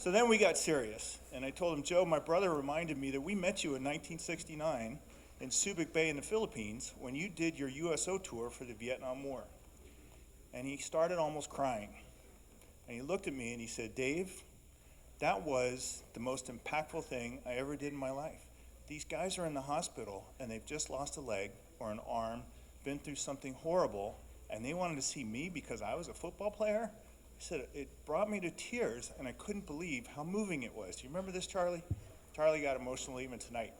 So then we got serious, and I told him, Joe, my brother reminded me that we met you in 1969 in Subic Bay in the Philippines when you did your USO tour for the Vietnam War. And he started almost crying. And he looked at me and he said, Dave, that was the most impactful thing I ever did in my life. These guys are in the hospital and they've just lost a leg or an arm, been through something horrible, and they wanted to see me because I was a football player? He said, it brought me to tears, and I couldn't believe how moving it was. Do you remember this, Charlie? Charlie got emotional even tonight.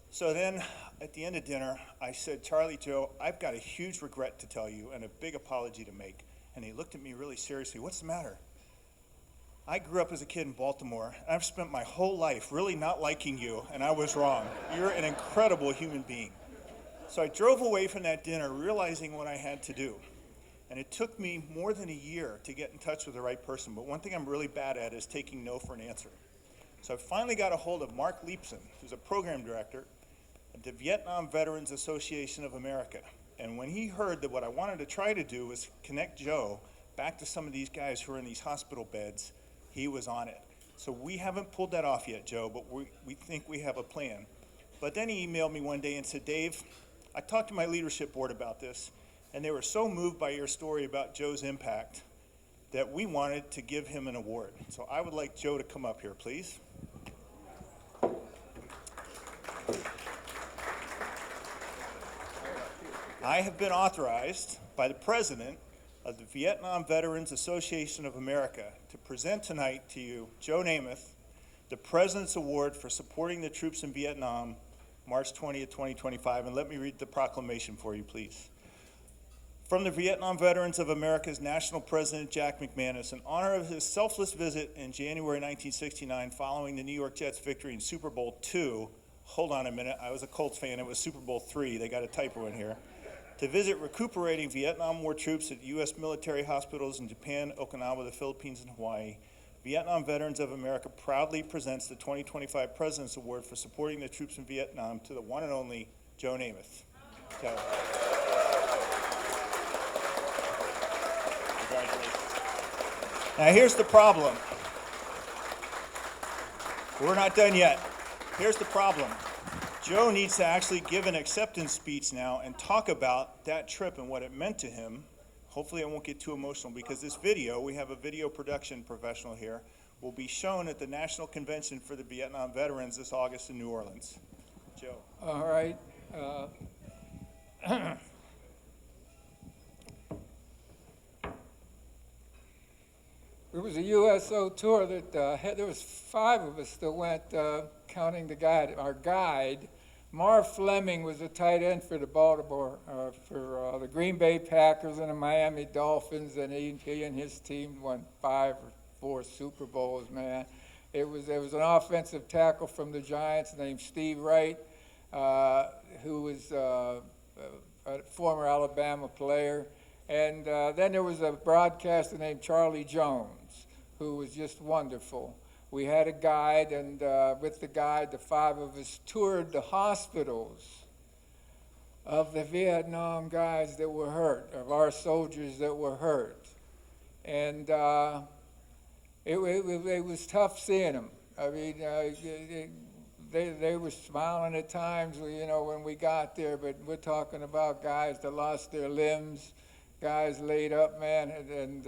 So then, at the end of dinner, I said, Charlie, Joe, I've got a huge regret to tell you and a big apology to make. And he looked at me really seriously. What's the matter? I grew up as a kid in Baltimore, and I've spent my whole life really not liking you, and I was wrong. You're an incredible human being. So I drove away from that dinner realizing what I had to do. And it took me more than a year to get in touch with the right person. But one thing I'm really bad at is taking no for an answer. So I finally got a hold of Mark Leepson, who's a program director at the Vietnam Veterans Association of America. And when he heard that what I wanted to try to do was connect Joe back to some of these guys who are in these hospital beds, he was on it. So we haven't pulled that off yet, Joe, but we think we have a plan. But then he emailed me one day and said, Dave, I talked to my leadership board about this, and they were so moved by your story about Joe's impact that we wanted to give him an award. So I would like Joe to come up here, please. I have been authorized by the president of the Vietnam Veterans Association of America to present tonight to you, Joe Namath, the President's Award for supporting the troops in Vietnam, March 20th, 2025. And let me read the proclamation for you, please. From the Vietnam Veterans of America's National President, Jack McManus, in honor of his selfless visit in January 1969 following the New York Jets' victory in Super Bowl II, hold on a minute, I was a Colts fan, it was Super Bowl III, they got a typo in here, to visit recuperating Vietnam War troops at U.S. military hospitals in Japan, Okinawa, the Philippines, and Hawaii, Vietnam Veterans of America proudly presents the 2025 President's Award for supporting the troops in Vietnam to the one and only Joe Namath. Joe. Now here's the problem. We're not done yet. Here's the problem. Joe needs to actually give an acceptance speech now and talk about that trip and what it meant to him. Hopefully I won't get too emotional because this video, we have a video production professional here, will be shown at the National Convention for the Vietnam Veterans this August in New Orleans. Joe. All right. It was a USO tour that there was 5 of us that went, counting the guide. Our guide, Marv Fleming, was a tight end for the Baltimore, for the Green Bay Packers and the Miami Dolphins, and he and his team won 5 or 4 Super Bowls, man. It was an offensive tackle from the Giants named Steve Wright, who was a former Alabama player. And then there was a broadcaster named Charlie Jones, who was just wonderful. We had a guide, and with the guide, the 5 of us toured the hospitals of the Vietnam guys that were hurt, of our soldiers that were hurt. And it was tough seeing them. I mean, they were smiling at times, you know, when we got there, but we're talking about guys that lost their limbs, guys laid up, man, and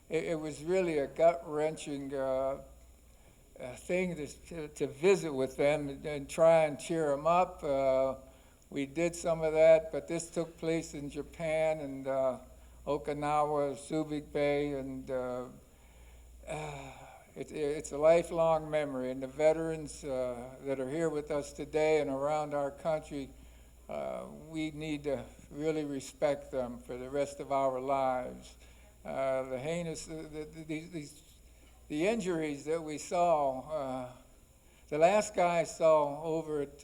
it was really a gut-wrenching thing to visit with them and try and cheer them up. We did some of that, but this took place in Japan and Okinawa, Subic Bay, and it's a lifelong memory. And the veterans that are here with us today and around our country, we need to really respect them for the rest of our lives. The heinous, the injuries that we saw, the last guy I saw over at,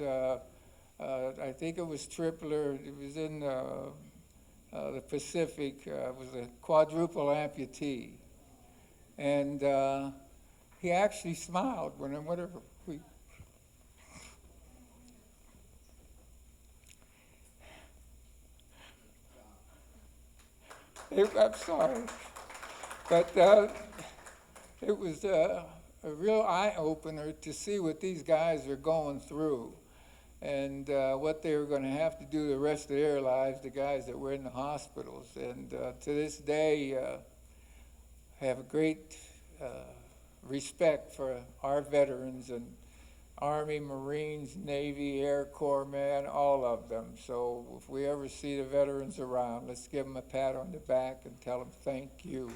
I think it was Tripler, it was in the Pacific, was a quadruple amputee. And he actually smiled whenever we, I'm sorry, but it was a real eye-opener to see what these guys are going through and what they were going to have to do the rest of their lives, the guys that were in the hospitals. And to this day, have a great respect for our veterans and Army, Marines, Navy, Air Corps, man, all of them. So if we ever see the veterans around, let's give them a pat on the back and tell them thank you.